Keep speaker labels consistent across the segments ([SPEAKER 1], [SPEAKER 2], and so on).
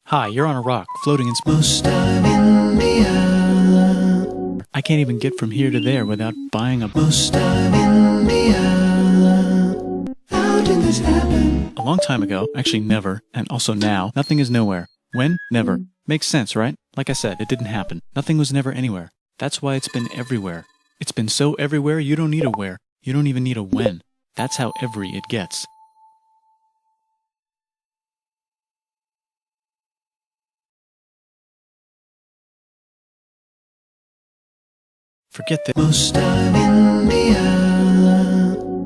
[SPEAKER 1] Hi, you're on a rock, floating in
[SPEAKER 2] Most of India.
[SPEAKER 1] I can't even get from here to there without buying a
[SPEAKER 2] Most of India. How did this happen?
[SPEAKER 1] A long time ago, actually never, and also now, nothing is nowhere. When? Never. Makes sense, right? Like I said, it didn't happen. Nothing was never anywhere. That's why it's been everywhere. It's been so everywhere you don't need a where. You don't even need a when. That's how every it gets. Forget that.
[SPEAKER 2] Most of India.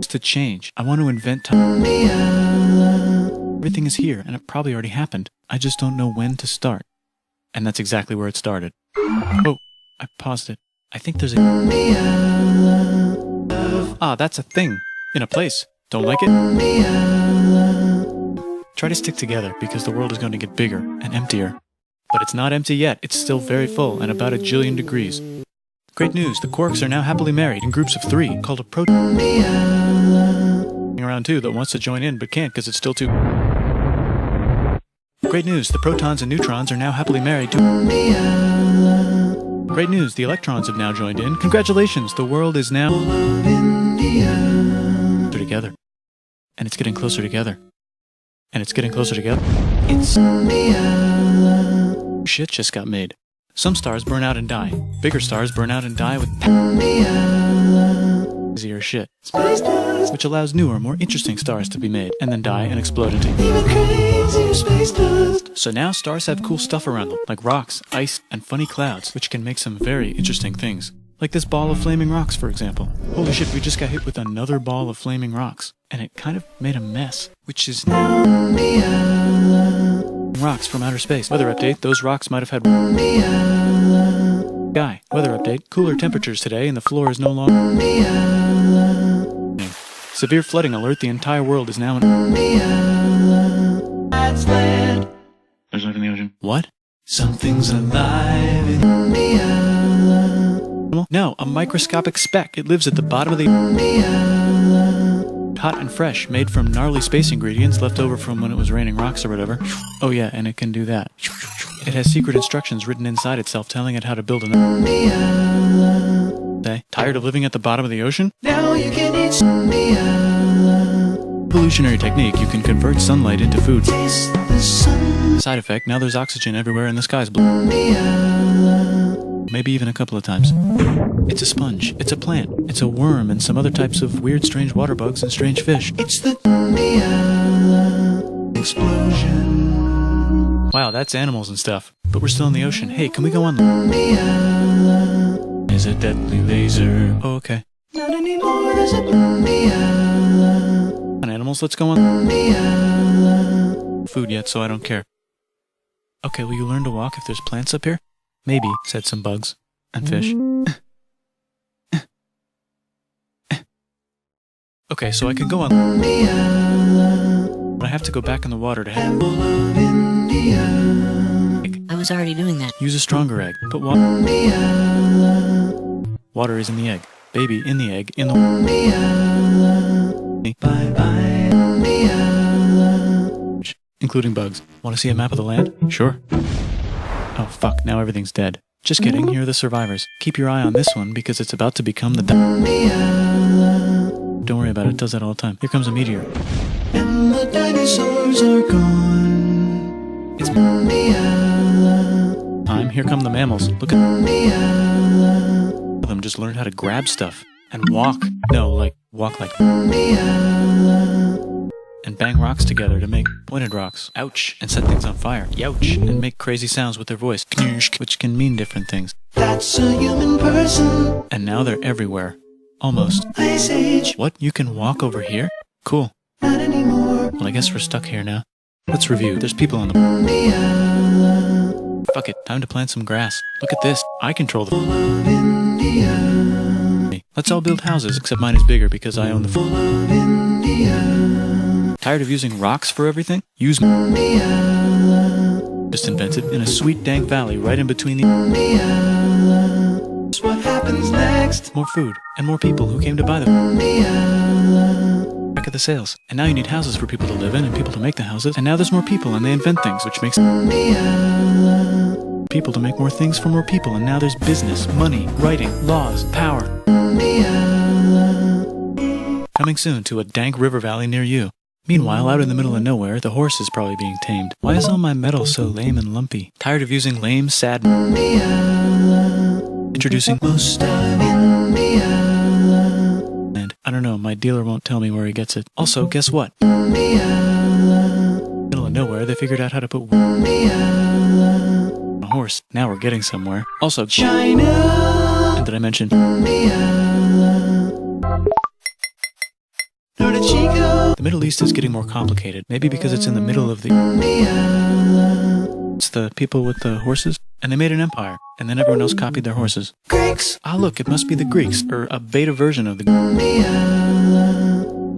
[SPEAKER 1] To change. I want to invent time. Everything is here, and it probably already happened. I just don't know when to start. And that's exactly where it started. Oh, I paused it. I think there's a... Ah, that's a thing. In a place. Don't like it? Try to stick together, because the world is going to get bigger and emptier. But it's not empty yet. It's still very full and about 1 jillion degrees. Great news, the quarks are now happily married in groups of 3, called a proton. Around too that wants to join in but can't because it's still too... Great news, the protons and neutrons are now happily married to... Great news, the electrons have now joined in. Congratulations, the world is now... They're together. And it's getting closer together. And it's getting closer together. It's... Shit just got made. Some stars burn out and die. Bigger stars burn out and die with easier shit.
[SPEAKER 2] Space dust.
[SPEAKER 1] Which allows newer, more interesting stars to be made, and then die and explode into...
[SPEAKER 2] Even crazier space dust.
[SPEAKER 1] So now stars have cool stuff around them, like rocks, ice, and funny clouds, which can make some very interesting things. Like this ball of flaming rocks, for example. Holy shit, we just got hit with another ball of flaming rocks. And it kind of made a mess, which is now... Rocks from outer space. Weather update, those rocks might have had... Sky. Weather update, cooler temperatures today and the floor is no longer... Severe flooding alert, the entire world is now in...
[SPEAKER 2] That's land.
[SPEAKER 1] There's life in the ocean. What?
[SPEAKER 2] Something's alive in
[SPEAKER 1] No, a microscopic speck. It lives at the bottom of the... Hot and fresh, made from gnarly space ingredients left over from when it was raining rocks or whatever. Oh yeah, and it can do that. It has secret instructions written inside itself telling it how to build an... Say, tired of living at the bottom of the ocean?
[SPEAKER 2] Now you can eat
[SPEAKER 1] Evolutionary technique, you can convert sunlight into food.
[SPEAKER 2] taste the sun.
[SPEAKER 1] Side effect, now there's oxygen everywhere and the sky's blue. Maybe even a couple of times. It's a sponge, it's a plant, it's a worm and some other types of weird strange water bugs and strange fish.
[SPEAKER 2] It's the explosion.
[SPEAKER 1] Wow, that's animals and stuff. But we're still in the ocean. Hey, can we go on? Is a deadly laser. Oh, okay.
[SPEAKER 2] Not anymore, there's a
[SPEAKER 1] On animals, let's go on. Food yet, so I don't care. Okay, will you learn to walk if there's plants up here? Maybe, said some bugs. And fish. Okay, so I can go on. But I have to go back in the water to head.
[SPEAKER 3] I was already doing that.
[SPEAKER 1] Use a stronger egg. Put water is in the egg. Baby in the egg. In the...
[SPEAKER 2] Bye-bye.
[SPEAKER 1] Including bugs. Want to see a map of the land? Sure. Oh fuck, now everything's dead. Just kidding, here are the survivors. Keep your eye on this one because it's about to become the... Don't worry about it, it does that all the time. Here comes a meteor.
[SPEAKER 2] And the dinosaurs are gone.
[SPEAKER 1] It's time. Here come the mammals. Look at them just learned how to grab stuff. And walk. No, like, walk like... And bang rocks together to make pointed rocks. Ouch. And set things on fire. Youch. And make crazy sounds with their voice. Which can mean different things.
[SPEAKER 2] That's a human person.
[SPEAKER 1] And now they're everywhere. Almost.
[SPEAKER 2] Ice Age.
[SPEAKER 1] What? You can walk over here? Cool.
[SPEAKER 2] Not anymore.
[SPEAKER 1] Well, I guess we're stuck here now. Let's review. There's people on the... Fuck it. Time to plant some grass. Look at this. I control the... Let's all build houses, except mine is bigger because I own the... Tired of using rocks for everything? Use... Just invented in a sweet dank valley right in between the...
[SPEAKER 2] What happens next?
[SPEAKER 1] More food, and more people who came to buy them. of the sales. And now you need houses for people to live in and people to make the houses. And now there's more people and they invent things, which makes people to make more things for more people. And now there's business, money, writing, laws, power. Coming soon to a dank river valley near you. Meanwhile, out in the middle of nowhere, the horse is probably being tamed. Why is all my metal so lame and lumpy? Tired of using lame, sad... Introducing most of India. And I don't know, my dealer won't tell me where he gets it. Also, guess what? Middle of nowhere, they figured out how to put on a horse. Now we're getting somewhere. Also, China. And did I mention? The Middle East is getting more complicated. Maybe because it's in the middle of the... It's the people with the horses. And they made an empire. And then everyone else copied their horses. Greeks! Ah, look, it must be the Greeks. Or a beta version of the...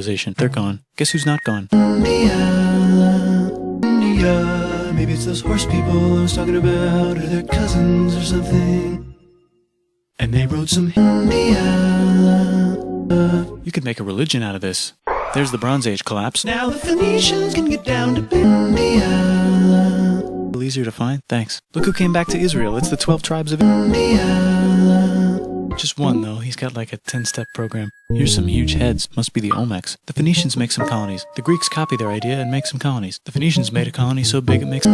[SPEAKER 1] civilization. They're gone. Guess who's not gone?
[SPEAKER 2] India. Maybe it's those horse people I was talking about, or their cousins or something. And they wrote some
[SPEAKER 1] You could make a religion out of this. There's the Bronze Age collapse.
[SPEAKER 2] Now the Phoenicians can get down to India.
[SPEAKER 1] A little easier to find? Thanks. Look who came back to Israel. It's the 12 tribes of India. Just one, though. He's got like a 10-step program. Here's some huge heads. Must be the Olmecs. The Phoenicians make some colonies. The Greeks copy their idea and make some colonies. The Phoenicians made a colony so big it makes...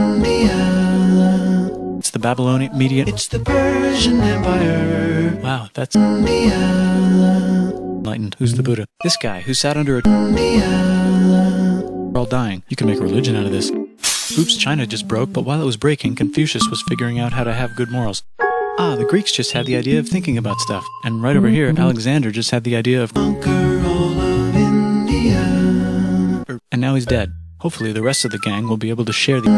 [SPEAKER 1] It's the Babylonian Median...
[SPEAKER 2] It's the Persian Empire.
[SPEAKER 1] Wow, that's... Enlightened. Who's the Buddha? This guy who sat under a... We're all dying. You can make a religion out of this. Oops, China just broke, but while it was breaking, Confucius was figuring out how to have good morals. Ah, the Greeks just had the idea of thinking about stuff. And right over here, Alexander just had the idea of...
[SPEAKER 2] Conquer all of India.
[SPEAKER 1] And now he's dead. Hopefully the rest of the gang will be able to share the...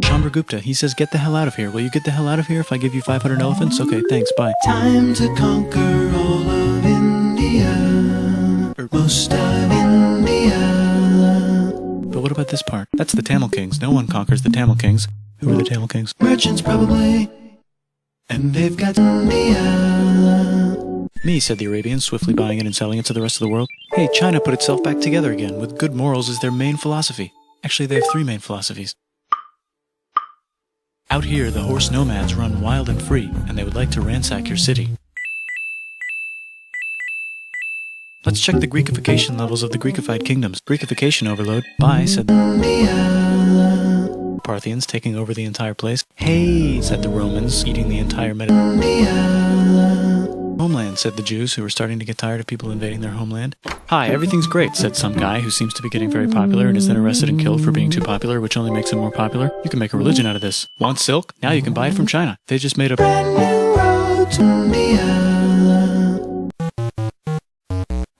[SPEAKER 1] Chandragupta, he says, get the hell out of here. Will you get the hell out of here if I give you 500 elephants? Okay, thanks, bye.
[SPEAKER 2] Time to conquer all of India. Most of India.
[SPEAKER 1] But what about this part? That's the Tamil Kings. No one conquers the Tamil Kings. Who are the Tamil Kings?
[SPEAKER 2] Merchants probably. And they've got
[SPEAKER 1] Me, said the Arabians, swiftly buying it and selling it to the rest of the world. Hey, China put itself back together again, with good morals as their main philosophy. Actually, they have 3 main philosophies. Out here, the horse nomads run wild and free, and they would like to ransack your city. Let's check the Greekification levels of the Greekified kingdoms. Greekification overload. Bye, said the Parthians, taking over the entire place. Hey, said the Romans, eating the entire Homeland, said the Jews, who were starting to get tired of people invading their homeland. Hi, everything's great, said some guy who seems to be getting very popular and is then arrested and killed for being too popular, which only makes him more popular. You can make a religion out of this. Want silk? Now you can buy it from China. They just made a
[SPEAKER 2] brand new road to India.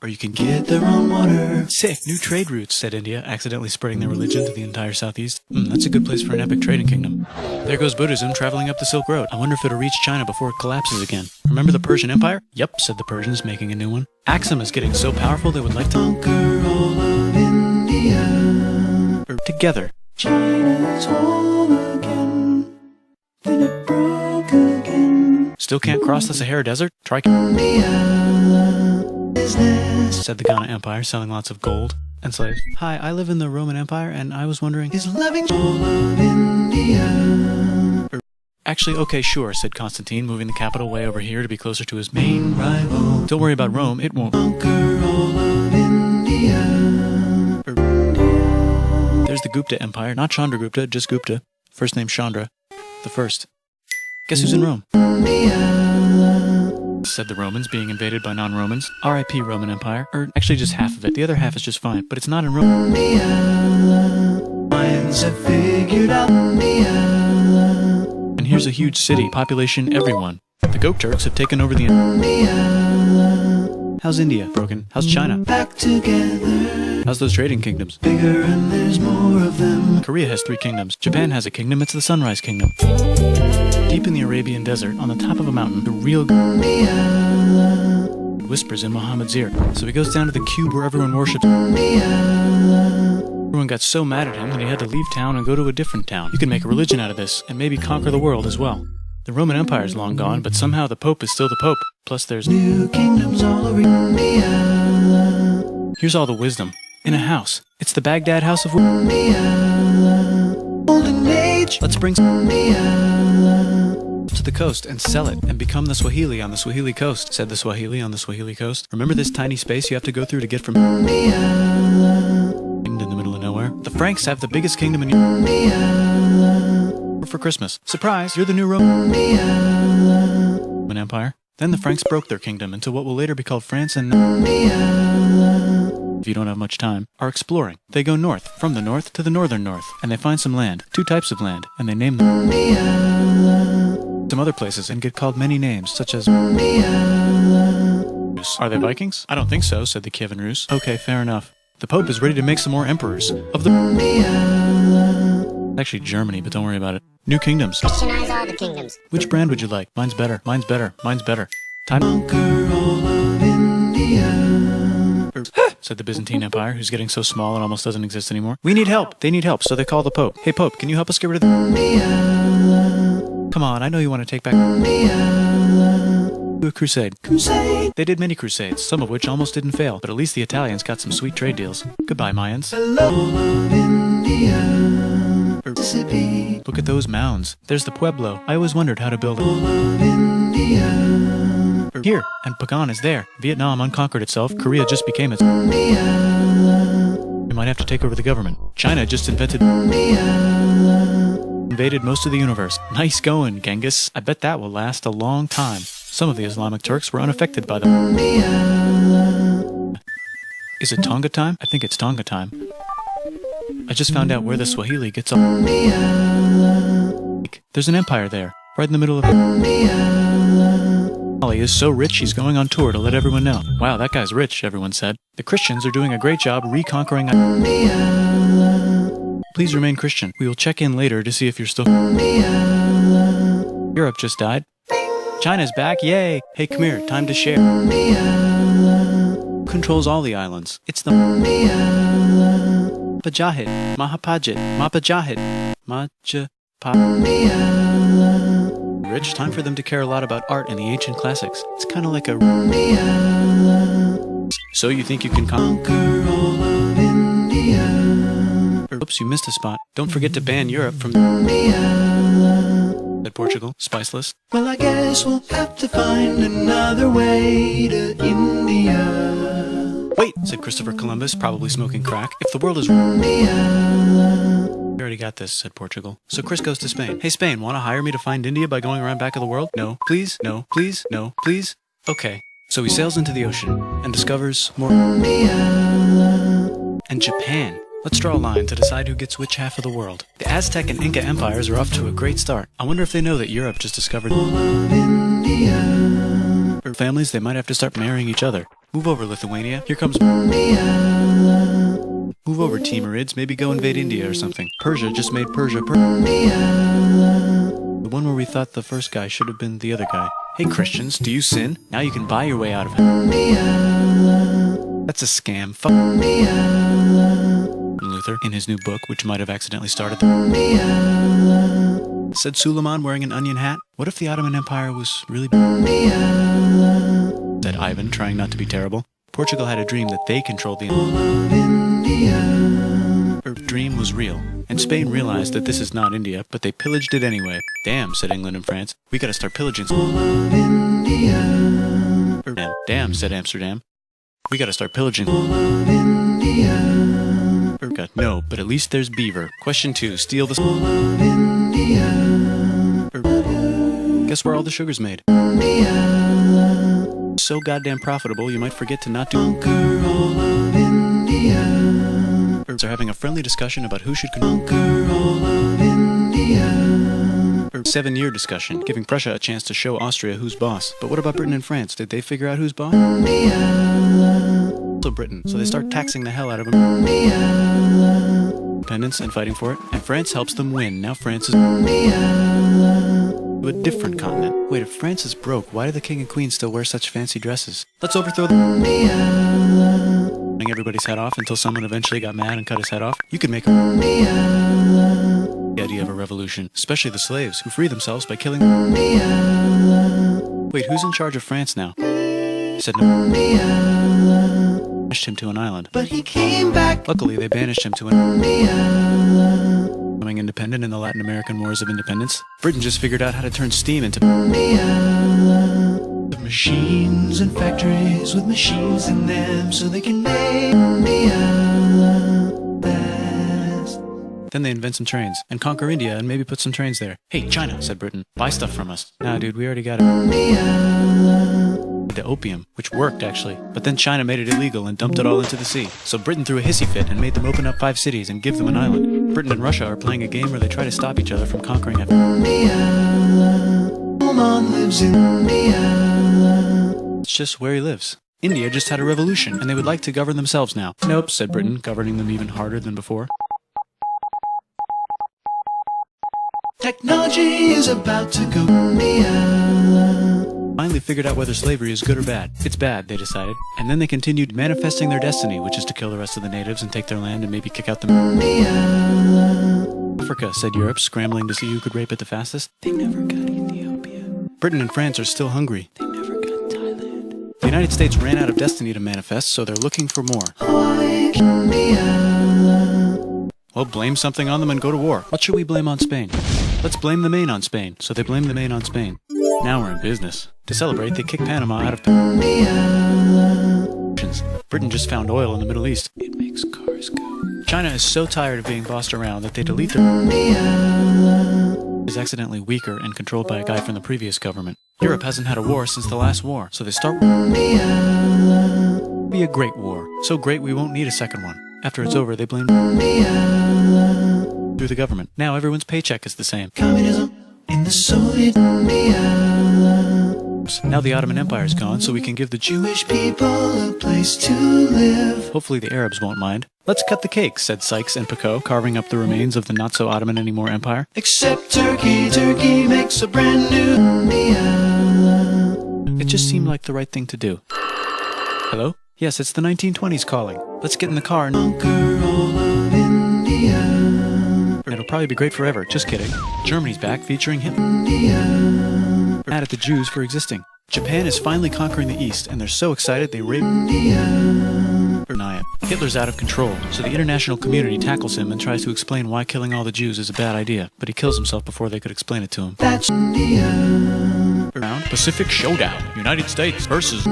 [SPEAKER 1] Or you can get their own water. Sick, new trade routes, said India, accidentally spreading their religion to the entire southeast. That's a good place for an epic trading kingdom. There goes Buddhism traveling up the Silk Road. I wonder if it'll reach China before it collapses again. Remember the Persian Empire? Yep, said the Persians, making a new one. Axum is getting so powerful they would like to
[SPEAKER 2] conquer all of India.
[SPEAKER 1] Together.
[SPEAKER 2] China's home again. Then it broke again.
[SPEAKER 1] Still can't cross the Sahara Desert? Try... said the Ghana Empire, selling lots of gold and slaves. Hi, I live in the Roman Empire, and I was wondering...
[SPEAKER 2] Is loving all of India.
[SPEAKER 1] Actually, okay, sure, said Constantine, moving the capital way over here to be closer to his main rival. Don't worry about Rome, it won't...
[SPEAKER 2] Conquer all of India.
[SPEAKER 1] There's the Gupta Empire, not Chandragupta, just Gupta. First name Chandra. The first. Guess who's in Rome? Said the Romans, being invaded by non-Romans. R.I.P. Roman Empire. Or actually just half of it. The other half is just fine, but it's not in Rome.
[SPEAKER 2] Lions have figured out
[SPEAKER 1] And here's a huge city, population everyone. The Goat Turks have taken over the... How's India? Broken. How's China?
[SPEAKER 2] Back together.
[SPEAKER 1] How's those trading kingdoms?
[SPEAKER 2] Bigger and there's more of them.
[SPEAKER 1] Korea has 3 kingdoms. Japan has a kingdom, it's the Sunrise Kingdom. Deep in the Arabian desert, on the top of a mountain, the real whispers in Muhammad's ear. So he goes down to the cube where everyone worships. Everyone got so mad at him that he had to leave town and go to a different town. You can make a religion out of this, and maybe conquer the world as well. The Roman Empire is long gone, but somehow the Pope is still the Pope. Plus there's
[SPEAKER 2] new kingdoms all over India.
[SPEAKER 1] Here's all the wisdom. In a house. It's the Baghdad House of Wisdom.
[SPEAKER 2] Golden age.
[SPEAKER 1] Let's bring to the coast and sell it and become the Swahili on the Swahili coast, said the Swahili on the Swahili coast. Remember this tiny space you have to go through to get from in the middle of nowhere? The Franks have the biggest kingdom in for Christmas. Surprise, you're the new Roman Empire. Then the Franks broke their kingdom into what will later be called France and if you don't have much time, are exploring. They go north, from the north to the northern north, and they find some land, 2 types of land, and they name them some other places and get called many names, such as Are they Vikings? I don't think so, said the Kievan Rus. Okay, fair enough. The Pope is ready to make some more emperors of the actually Germany, but don't worry about it. New kingdoms.
[SPEAKER 3] Christianize all the kingdoms.
[SPEAKER 1] Which brand would you like? Mine's better. Mine's better. Mine's better. Time
[SPEAKER 2] Conquer all of India.
[SPEAKER 1] said the Byzantine Empire, who's getting so small it almost doesn't exist anymore. We need help. They need help, so they call the Pope. Hey, Pope, can you help us get rid of the Come on, I know you want to take back do a crusade.
[SPEAKER 2] Crusade.
[SPEAKER 1] They did many crusades, some of which almost didn't fail, but at least the Italians got some sweet trade deals. Goodbye, Mayans.
[SPEAKER 2] Hello, all of India. Mississippi.
[SPEAKER 1] Look at those mounds. There's the Pueblo. I always wondered how to build it.
[SPEAKER 2] All of India.
[SPEAKER 1] Here, and Pagan is there. Vietnam unconquered itself. Korea just became its. We might have to take over the government. China just invaded most of the universe. Nice going, Genghis. I bet that will last a long time. Some of the Islamic Turks were unaffected by them. Is it Tonga time? I think it's Tonga time. I just found out where the Swahili gets up. There's an empire there, right in the middle of Ali is so rich he's going on tour to let everyone know. Wow, that guy's rich, everyone said. The Christians are doing a great job reconquering. Please remain Christian. We will check in later to see if you're still. Europe just died. China's back, yay! Hey, come here, time to share. Controls all the islands. It's the Pajahid, Mahapajit, Mapajahid, Rich, time for them to care a lot about art and the ancient classics. It's kind of like a. So you think you can
[SPEAKER 2] Conquer all of India.
[SPEAKER 1] Oops, you missed a spot. Don't forget to ban Europe from. Said Portugal, spiceless.
[SPEAKER 2] Well, I guess we'll have to find another way to India.
[SPEAKER 1] Wait, said Christopher Columbus, probably smoking crack. If the world is. We already got this, said Portugal. So Chris goes to Spain. Hey, Spain, want to hire me to find India by going around back of the world? No, please, no, please, no, please. Okay. So he sails into the ocean and discovers more. And Japan. Let's draw a line to decide who gets which half of the world. The Aztec and Inca empires are off to a great start. I wonder if they know that Europe just discovered.
[SPEAKER 2] All of India.
[SPEAKER 1] For families, they might have to start marrying each other. Move over, Lithuania. Here comes. Move over, Timurids. Maybe go invade India or something. Persia just made Persia. The one where we thought the first guy should have been the other guy. Hey, Christians, do you sin? Now you can buy your way out of it. That's a scam. Fuck. Luther, in his new book, which might have accidentally started said Suleiman wearing an onion hat. What if the Ottoman Empire was really said Ivan, trying not to be terrible. Portugal had a dream that they controlled the Her dream was real, and Spain realized that this is not India, but they pillaged it anyway. Damn, said England and France. We gotta start pillaging. Damn, said Amsterdam. We gotta start pillaging. No, but at least there's beaver. Question 2. Steal the. Guess where all the sugar's made? So goddamn profitable, you might forget to not do.
[SPEAKER 2] Conquer all of India.
[SPEAKER 1] Are having a friendly discussion about who should
[SPEAKER 2] Conquer all of India.
[SPEAKER 1] 7-year discussion, giving Prussia a chance to show Austria who's boss. But what about Britain and France? Did they figure out who's boss? Also Britain, so they start taxing the hell out of them. Independence and fighting for it. And France helps them win. Now France is to a different continent. Wait, if France is broke, why do the king and queen still wear such fancy dresses? Let's overthrow them. Cutting everybody's head off until someone eventually got mad and cut his head off. You could make the idea of a revolution, especially the slaves who free themselves by killing. Wait, who's in charge of France now? Said no. banished him to an island.
[SPEAKER 2] But he came back.
[SPEAKER 1] Luckily, they banished him to an becoming independent in the Latin American Wars of Independence. Britain just figured out how to turn steam into
[SPEAKER 2] Machines and factories with machines in them so they can make fast.
[SPEAKER 1] Then they invent some trains and conquer India and maybe put some trains there. Hey, China, said Britain, buy stuff from us. Nah, dude, we already got it. The opium, which worked actually, but then China made it illegal and dumped it all into the sea. So Britain threw a hissy fit and made them open up 5 cities and give them an island. Britain and Russia are playing a game where they try to stop each other from conquering it.
[SPEAKER 2] Oman lives in
[SPEAKER 1] It's just where he lives. India just had a revolution and they would like to govern themselves now. Nope, said Britain, governing them even harder than before.
[SPEAKER 2] Technology is about to go
[SPEAKER 1] Finally figured out whether slavery is good or bad. It's bad, they decided. And then they continued manifesting their destiny, which is to kill the rest of the natives and take their land and maybe kick out the Africa, said Europe, scrambling to see who could rape it the fastest. They never got Ethiopia. Britain and France are still hungry. They never got Thailand. The United States ran out of destiny to manifest, so they're looking for more. Well, blame something on them and go to war. What should we blame on Spain? Let's blame the Maine on Spain. So they blame the Maine on Spain. Now we're in business. To celebrate, they kick Panama out of Britain just found oil in the Middle East. It makes cars go. China is so tired of being bossed around that they delete their is accidentally weaker and controlled by a guy from the previous government. Europe hasn't had a war since the last war, so they start be a great war. So great we won't need a second one. After it's over, they blame through the government. Now everyone's paycheck is the same.
[SPEAKER 2] Communism in the Soviet
[SPEAKER 1] Now the Ottoman Empire is gone, so we can give the
[SPEAKER 2] Jewish people a place to live.
[SPEAKER 1] Hopefully the Arabs won't mind. Let's cut the cake, said Sykes and Picot, carving up the remains of the not-so-Ottoman anymore empire.
[SPEAKER 2] Except Turkey. Turkey makes a brand new
[SPEAKER 1] It just seemed like the right thing to do. Hello? Yes, it's the 1920s calling. Let's get in the car and
[SPEAKER 2] conquer all of India.
[SPEAKER 1] It'll probably be great forever. Just kidding. Germany's back, featuring him. Mad at the Jews for existing. Japan is finally conquering the East, and they're so excited they rape deny it. Hitler's out of control, so the international community tackles him and tries to explain why killing all the Jews is a bad idea, but he kills himself before they could explain it to him.
[SPEAKER 2] That's India.
[SPEAKER 1] Round Pacific Showdown. United States versus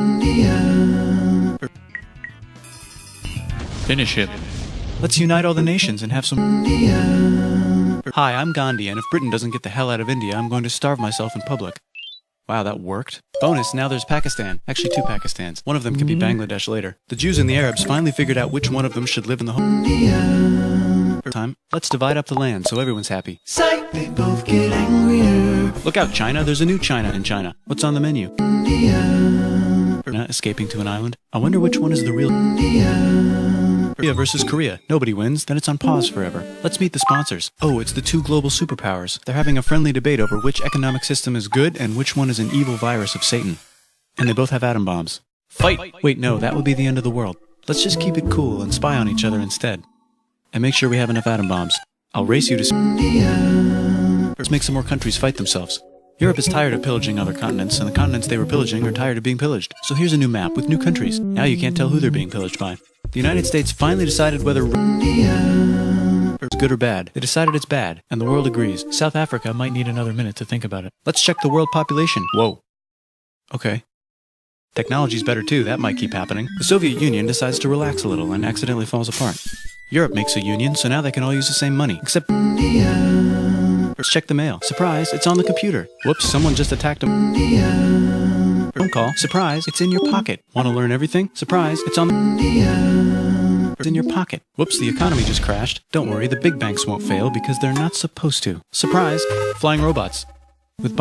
[SPEAKER 1] Finish him. Let's unite all the nations and have some Hi, I'm Gandhi, and if Britain doesn't get the hell out of India, I'm going to starve myself in public. Wow, that worked. Bonus, now there's Pakistan. Actually, 2 Pakistans. One of them could be Bangladesh later. The Jews and the Arabs finally figured out which one of them should live in the home time. Let's divide up the land so everyone's happy.
[SPEAKER 2] Psych, they both get angrier.
[SPEAKER 1] Look out, China. There's a new China in China. What's on the menu? Escaping to an island. I wonder which one is the real Korea versus Korea. Nobody wins, then it's on pause forever. Let's meet the sponsors. Oh, it's the 2 global superpowers. They're having a friendly debate over which economic system is good and which one is an evil virus of Satan. And they both have atom bombs. Fight! Wait, no, that would be the end of the world. Let's just keep it cool and spy on each other instead. And make sure we have enough atom bombs. I'll race you to Let's make some more countries fight themselves. Europe is tired of pillaging other continents, and the continents they were pillaging are tired of being pillaged. So here's a new map with new countries. Now you can't tell who they're being pillaged by. The United States finally decided whether it's good or bad. They decided it's bad, and the world agrees. South Africa might need another minute to think about it. Let's check the world population. Whoa. Okay. Technology's better too, that might keep happening. The Soviet Union decides to relax a little and accidentally falls apart. Europe makes a union, so now they can all use the same money, except Let's check the mail. Surprise, it's on the computer. Whoops, someone just attacked him. Phone call. Surprise, it's in your pocket. Want to learn everything? Surprise, it's on it's in your pocket. Whoops, the economy just crashed. Don't worry, the big banks won't fail because they're not supposed to. Surprise, flying robots. With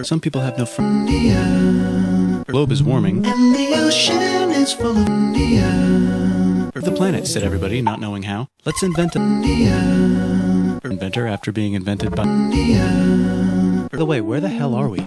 [SPEAKER 1] some people have no The globe is warming.
[SPEAKER 2] And the ocean is full of
[SPEAKER 1] The planet, said everybody, not knowing how. Let's invent a inventor after being invented by By the way, where the hell are we?